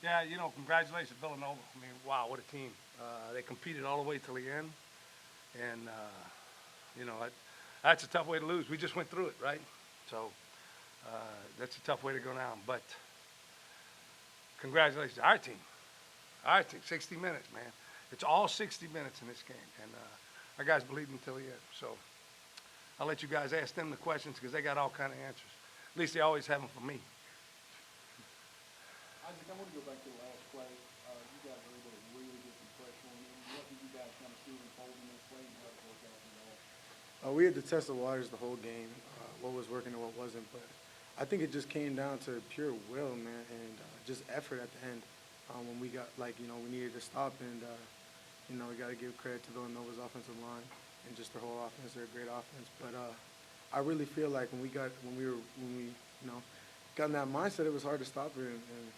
Yeah, congratulations, Villanova. I mean, wow, what a team. They competed all the way till the end, and that's a tough way to lose. We just went through it, right? So that's a tough way to go down. But congratulations, our team. Our team, 60 minutes, man. It's all 60 minutes in this game, and our guys believed until the end. So I'll let you guys ask them the questions because they got all kind of answers. At least they always have them for me. Isaac, I want to go back to the last play. You guys were able to really get some pressure on him. What did you guys kind of see unfold in this play, and how did it work out for y'all? We had to test the waters the whole game, what was working and what wasn't. But I think it just came down to pure will, man, and just effort at the end. When we got, we needed to stop, and, we got to give credit to Villanova's offensive line and just their whole offense. They're a great offense. But I really feel like when we got in that mindset, it was hard to stop it, and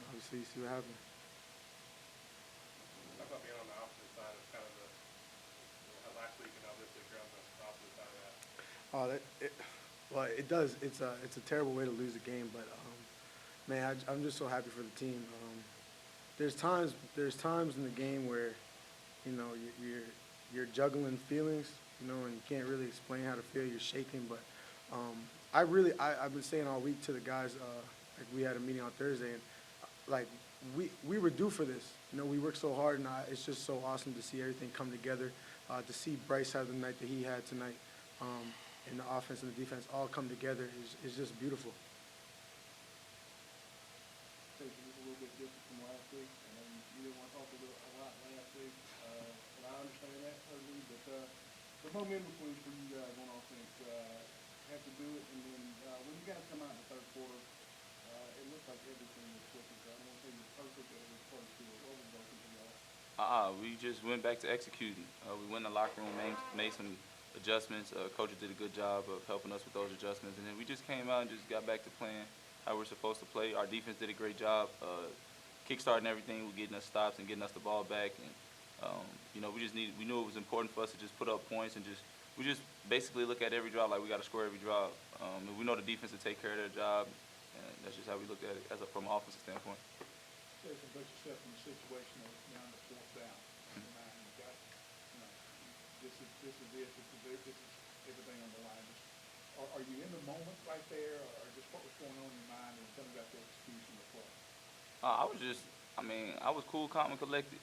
obviously you see what happened. How about being on the opposite side of kind of last week and now this week you're on the opposite side of that? Well, it does. It's a terrible way to lose a game, but man, I'm just so happy for the team. There's times in the game where you're juggling feelings, and you can't really explain how to feel. You're shaking, but I've been saying all week to the guys. We had a meeting on Thursday, and we were due for this. We worked so hard, and it's just so awesome to see everything come together. To see Bryce have the night that he had tonight, and the offense and the defense all come together is just beautiful. It was a little bit different from last week. I know you didn't want to talk a lot last week, and I understand that totally. But the momentum swings for you guys on offense have to do it. And then when you guys come out in the third quarter, it looks like everything was clicking. So I don't want to say you're perfect, but it was close to it. What was working for y'all? We just went back to executing. We went in the locker room, made some adjustments. Coaches did a good job of helping us with those adjustments, and then we just came out and just got back to playing how we're supposed to play. Our defense did a great job kickstarting everything, getting us stops and getting us the ball back. And we knew it was important for us to just put up points and we just basically look at every drive like we got to score every drive. And we know the defense will take care of their job, and that's just how we look at it from an offensive standpoint. Jason, put yourself in the situation of down to fourth down. You got, this is it. This is everything on the line. Are you in the moment right there, or just what was going on in your mind, and tell me about the execution of the play? I was cool, calm, and collected.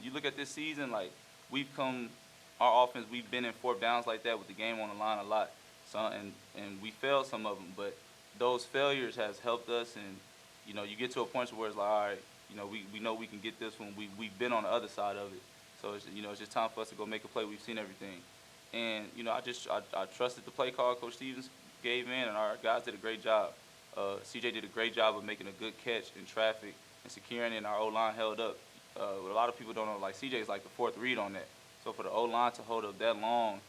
You look at this season, our offense, we've been in fourth downs like that with the game on the line a lot. And we failed some of them, but those failures has helped us. And, you get to a point where it's like, all right, we know we can get this one. We've been on the other side of it. So, it's just time for us to go make a play. We've seen everything. And, I trusted the play call Coach Stevens gave in, and our guys did a great job. CJ did a great job of making a good catch in traffic and securing it, and our O-line held up. What a lot of people don't know, CJ is like the fourth read on that. So for the O-line to hold up that long,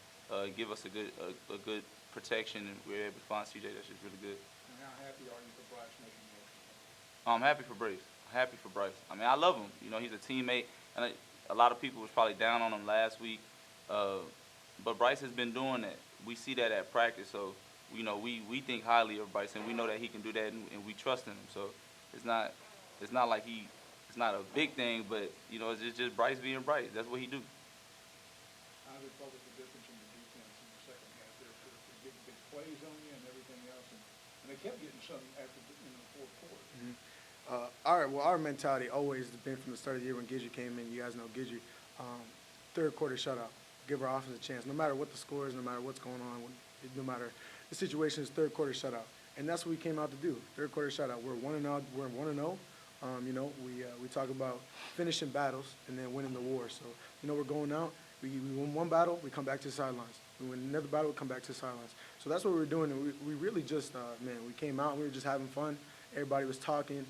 give us a good protection, and we were able to find CJ, that's just really good. And how happy are you for Bryce making that? I'm happy for Bryce. Happy for Bryce. I love him. He's a teammate, and a lot of people was probably down on him last week. But Bryce has been doing that. We see that at practice, so we think highly of Bryce, and we know that he can do that, and we trust him. So it's not like it's not a big thing, but it's just Bryce being Bryce. That's what he do. How did what was the difference in the defense in the second half? There were big plays on you and everything else, and they kept getting some after the fourth quarter. Mm-hmm. Our mentality always has been from the start of the year when Gidry came in. You guys know Gidry. Third quarter shutout. Give our offense a chance. No matter what the score is, no matter what's going on, no matter the situation, is third quarter shutout. And that's what we came out to do. Third quarter shutout. We're 1-0. We're 1-0. We talk about finishing battles and then winning the war. So we're going out. We win one battle, we come back to the sidelines. We win another battle, we come back to the sidelines. So that's what we were doing. And we really just, we came out and we were just having fun. Everybody was talking.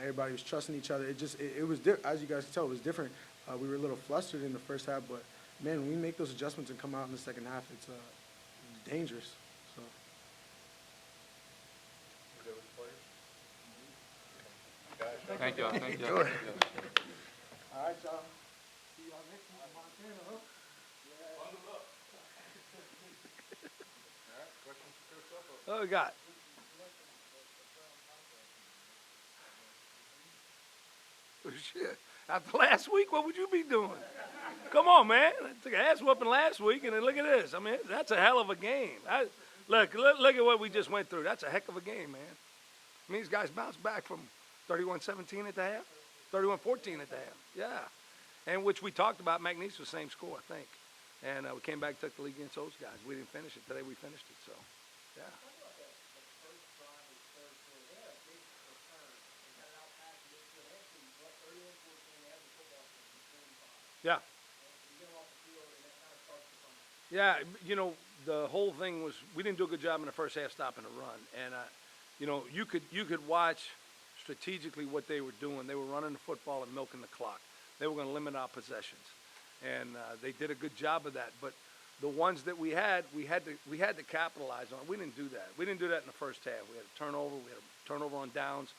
Everybody was trusting each other. It was as you guys can tell, it was different. We were a little flustered in the first half, but man, when we make those adjustments and come out in the second half, it's dangerous. So. Thank y'all. Thank y'all. All right, y'all. See y'all next week in Montana, huh? What we got? Shit. After last week, what would you be doing? Come on, man. I took an ass whooping last week, and then look at this. I mean, that's a hell of a game. Look at what we just went through. That's a heck of a game, man. I mean, these guys bounced back from 31-17 at the half, 31-14 at the half. Yeah. And which we talked about, McNeese was the same score, I think. And we came back and took the lead against those guys. We didn't finish it. Today we finished it, so, yeah. Yeah. Yeah, you know, the whole thing was we didn't do a good job in the first half stopping the run. And, you know, you could watch strategically what they were doing. They were running the football and milking the clock. They were going to limit our possessions. And they did a good job of that. But the ones that we had to capitalize on. We didn't do that. We didn't do that in the first half. We had a turnover. We had a turnover on downs.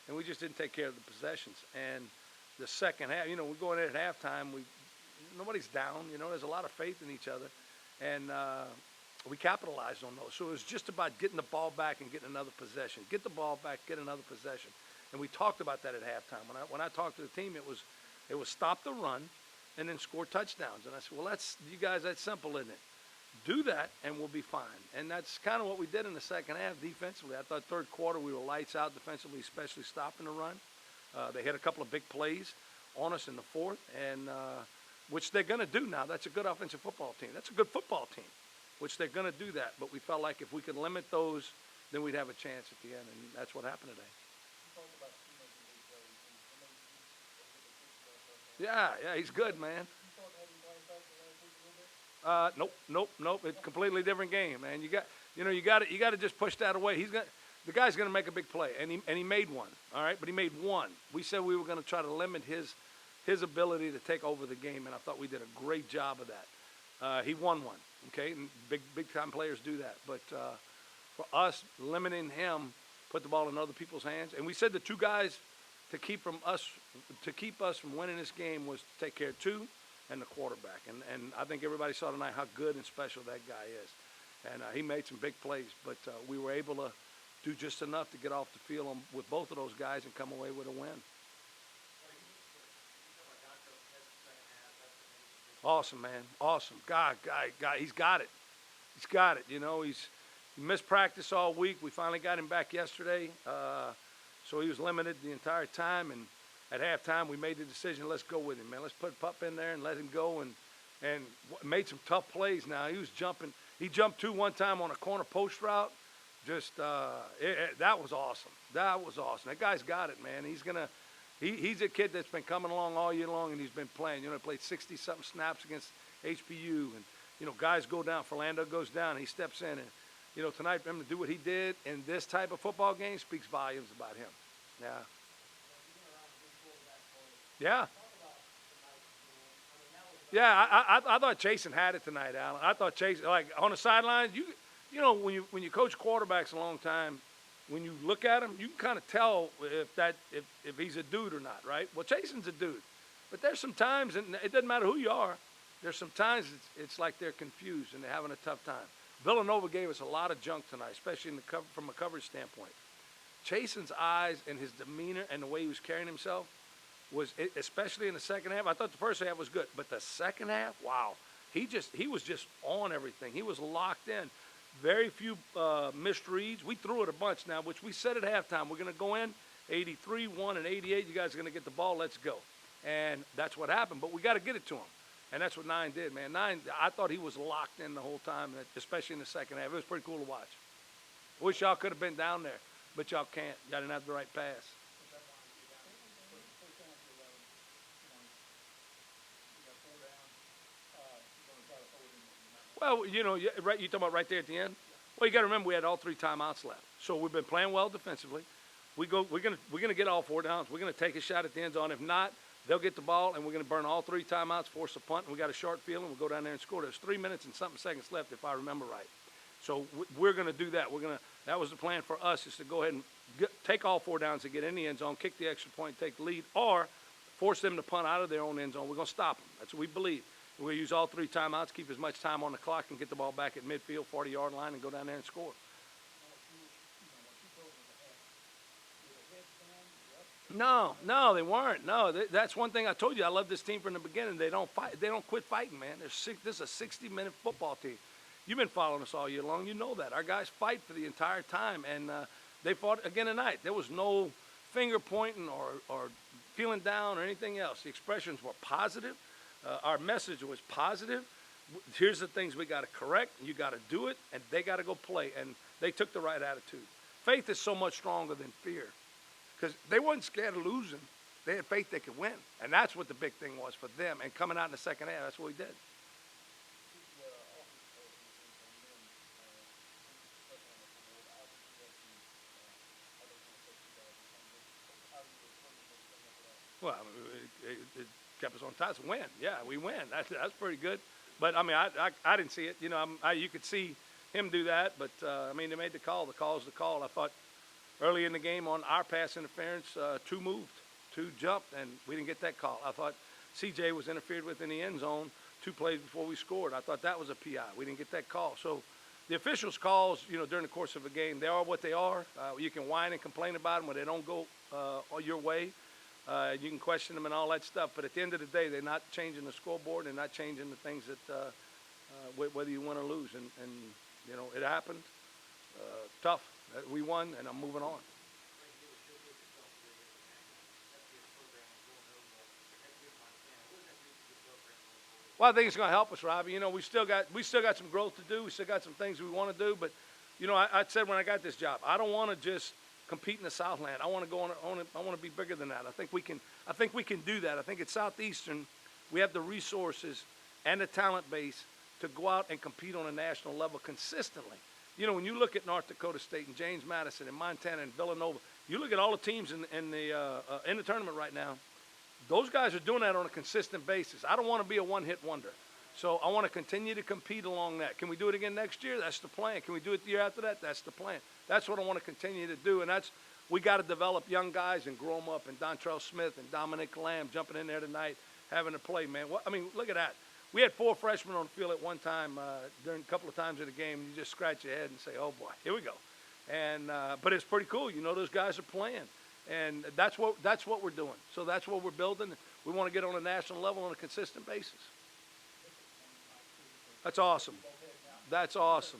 And we just didn't take care of the possessions. And the second half, you know, we're going in at halftime. Nobody's down. You know, there's a lot of faith in each other. And we capitalized on those. So it was just about getting the ball back and getting another possession. Get the ball back, get another possession. And we talked about that at halftime. When I talked to the team, it was stop the run and then score touchdowns. And I said, well, that's simple, isn't it? Do that and we'll be fine. And that's kind of what we did in the second half defensively. I thought third quarter we were lights out defensively, especially stopping the run. They hit a couple of big plays on us in the fourth, and which they're going to do now. That's a good offensive football team. That's a good football team, which they're going to do that. But we felt like if we could limit those, then we'd have a chance at the end, and that's what happened today. Yeah, he's good, man. Nope. It's a completely different game, man. You got to just push that away. The guy's going to make a big play, and he made one. All right, but he made one. We said we were going to try to limit his ability to take over the game, and I thought we did a great job of that. He won one. Okay, and big time players do that, but for us limiting him, put the ball in other people's hands, and we said the two guys to keep us from winning this game was to take care of two and the quarterback. And I think everybody saw tonight how good and special that guy is. And he made some big plays, but we were able to do just enough to get off the field with both of those guys and come away with a win. Awesome, man. Awesome. God, he's got it. He's got it. You know, he missed practice all week. We finally got him back yesterday. So he was limited the entire time, and at halftime we made the decision, let's go with him, man. Let's put Pup in there and let him go, and made some tough plays now. He was jumping. He jumped one time on a corner post route. Just that was awesome. That was awesome. That guy's got it, man. He's a kid that's been coming along all year long, and he's been playing. You know, he played 60-something snaps against HBU, and, you know, guys go down. Philando goes down, and he steps in, and, you know, tonight for him to do what he did in this type of football game speaks volumes about him. Yeah. Yeah. Yeah, I thought Chasen had it tonight, Alan. I thought Chasen, like, on the sidelines, you know, when you coach quarterbacks a long time, when you look at him, you can kind of tell if he's a dude or not, right? Well, Chasen's a dude. But there's some times, and it doesn't matter who you are, there's some times it's like they're confused and they're having a tough time. Villanova gave us a lot of junk tonight, especially from a coverage standpoint. Chasen's eyes and his demeanor and the way he was carrying himself was, especially in the second half. I thought the first half was good, but the second half, wow. He was just on everything. He was locked in. Very few missed reads. We threw it a bunch now, which we said at halftime. We're going to go in 83, 1, and 88. You guys are going to get the ball. Let's go. And that's what happened. But we got to get it to him. And that's what Nine did, man. Nine, I thought he was locked in the whole time, especially in the second half. It was pretty cool to watch. Wish y'all could have been down there, but y'all can't. Y'all didn't have the right pass. Well, you know, right, you talking about right there at the end? Well, you got to remember we had all 3 timeouts left. So we've been playing well defensively. We're gonna get all 4 downs. We're gonna take a shot at the end zone. If not, they'll get the ball, and we're gonna burn all 3 timeouts, force a punt, and we got a short field, and we'll go down there and score. There's 3 minutes and something seconds left, if I remember right. So we're gonna do that. That was the plan for us, is to go ahead and take all 4 downs and get in the end zone, kick the extra point, take the lead, or force them to punt out of their own end zone. We're gonna stop them. That's what we believe. We'll use all 3 timeouts, keep as much time on the clock, and get the ball back at midfield, 40-yard line, and go down there and score. No, they weren't. No, that's one thing I told you. I love this team from the beginning. They don't fight. They don't quit fighting, man. This is a 60-minute football team. You've been following us all year long. You know that. Our guys fight for the entire time, and they fought again tonight. There was no finger pointing or feeling down or anything else. The expressions were positive. Our message was positive. Here's the things we got to correct. You got to do it, and they got to go play. And they took the right attitude. Faith is so much stronger than fear. Because they weren't scared of losing. They had faith they could win. And that's what the big thing was for them. And coming out in the second half, that's what we did. Well, it kept us on top. Win. Yeah, we win. That's pretty good. But, I mean, I didn't see it. You know, you could see him do that. But, I mean, they made the call. The call's the call. I thought early in the game on our pass interference, 2 moved, 2 jumped, and we didn't get that call. I thought CJ was interfered with in the end zone 2 plays before we scored. I thought that was a PI. We didn't get that call. So the officials' calls, you know, during the course of a game, they are what they are. You can whine and complain about them when they don't go your way. You can question them and all that stuff. But at the end of the day, they're not changing the scoreboard. They're not changing the things that whether you win or lose. And you know, it happened. Tough. We won, and I'm moving on. Well, I think it's going to help us, Robbie. You know, we still got some growth to do. We still got some things we want to do. But, you know, I said when I got this job, I don't want to just compete in the Southland. I want to go on. I want to be bigger than that. I think we can do that. I think at Southeastern, we have the resources and the talent base to go out and compete on a national level consistently. You know, when you look at North Dakota State and James Madison and Montana and Villanova, you look at all the teams in the tournament right now. Those guys are doing that on a consistent basis. I don't want to be a one-hit wonder. So I want to continue to compete along that. Can we do it again next year? That's the plan. Can we do it the year after that? That's the plan. That's what I want to continue to do. And we got to develop young guys and grow them up. And Dontrell Smith and Dominic Lamb jumping in there tonight, having to play, man. I mean, look at that. We had 4 freshmen on the field at one time during a couple of times of the game. You just scratch your head and say, oh, boy, here we go. And but it's pretty cool. You know, those guys are playing. And that's what we're doing. So that's what we're building. We want to get on a national level on a consistent basis. That's awesome. That's awesome.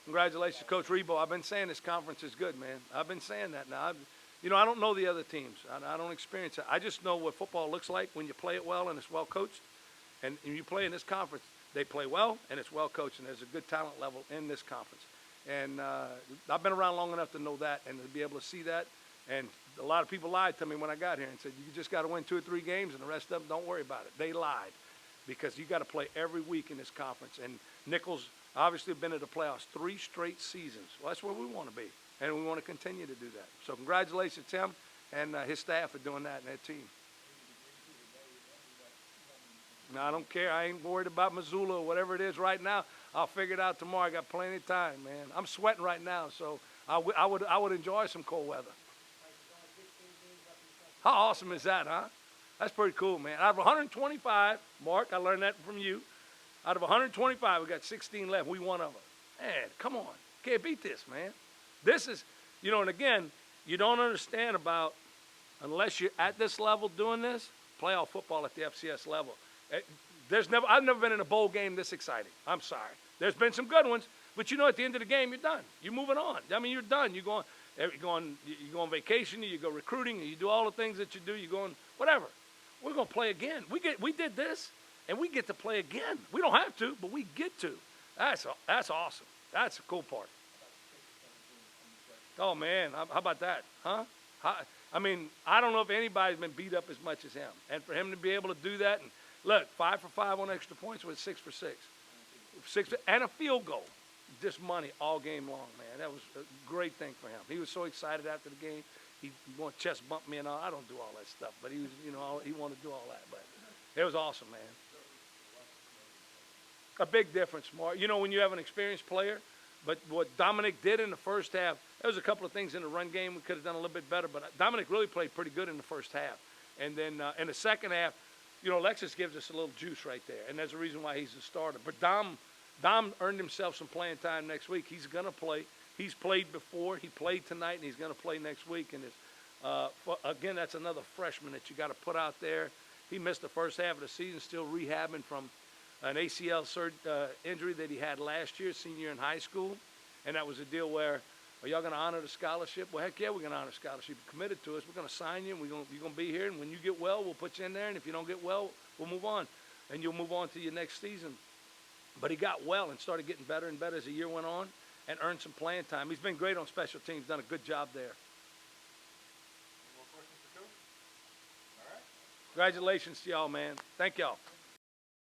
Congratulations, Coach Rebo. I've been saying this conference is good, man. I've been saying that now. You know, I don't know the other teams. I don't experience it. I just know what football looks like when you play it well and it's well coached. And you play in this conference, they play well and it's well coached, and there's a good talent level in this conference. And I've been around long enough to know that and to be able to see that. And a lot of people lied to me when I got here and said, you just got to win 2 or 3 games and the rest of them, don't worry about it. They lied, because you got to play every week in this conference. And Nichols obviously have been to the playoffs 3 straight seasons. Well, that's where we want to be, and we want to continue to do that. So congratulations, Tim, and his staff for doing that and their team. No, I don't care. I ain't worried about Missoula or whatever it is right now. I'll figure it out tomorrow. I got plenty of time, man. I'm sweating right now, so I would enjoy some cold weather. How awesome is that, huh? That's pretty cool, man. Out of 125, Mark, I learned that from you. Out of 125, we got 16 left. We one of them. Man, come on. Can't beat this, man. This is, you know, and again, you don't understand about, unless you're at this level doing this, playoff football at the FCS level. I've never been in a bowl game this exciting. I'm sorry. There's been some good ones, but you know, at the end of the game, you're done. You're moving on. I mean, you're done. You go on vacation, you go recruiting, you do all the things that you do. You go on whatever. We're gonna play again. We did this, and we get to play again. We don't have to, but we get to. That's awesome. That's the cool part. Oh man, how about that, huh? I mean, I don't know if anybody's been beat up as much as him, and for him to be able to do that, and look, 5 for 5 on extra points with 6 for 6, and a field goal. Just money all game long, man. That was a great thing for him. He was so excited after the game. He wanted to chest bump me and all. I don't do all that stuff, but he was, you know, he wanted to do all that. But it was awesome, man. A big difference, Mark. You know, when you have an experienced player, but what Dominic did in the first half, there was a couple of things in the run game we could have done a little bit better, but Dominic really played pretty good in the first half. And then in the second half, you know, Alexis gives us a little juice right there, and there's a reason why he's the starter. But Dom earned himself some playing time next week. He's going to play. He's played before. He played tonight, and he's going to play next week. And Again, that's another freshman that you got to put out there. He missed the first half of the season, still rehabbing from an ACL injury that he had last year, senior year in high school. And that was a deal where, are y'all going to honor the scholarship? Well, heck yeah, we're going to honor scholarship. You're committed to us. We're going to sign you. You're going to be here. And when you get well, we'll put you in there. And if you don't get well, we'll move on. And you'll move on to your next season. But he got well and started getting better and better as the year went on and earned some playing time. He's been great on special teams, done a good job there. Any more questions for Coach? All right. Congratulations to y'all, man. Thank y'all.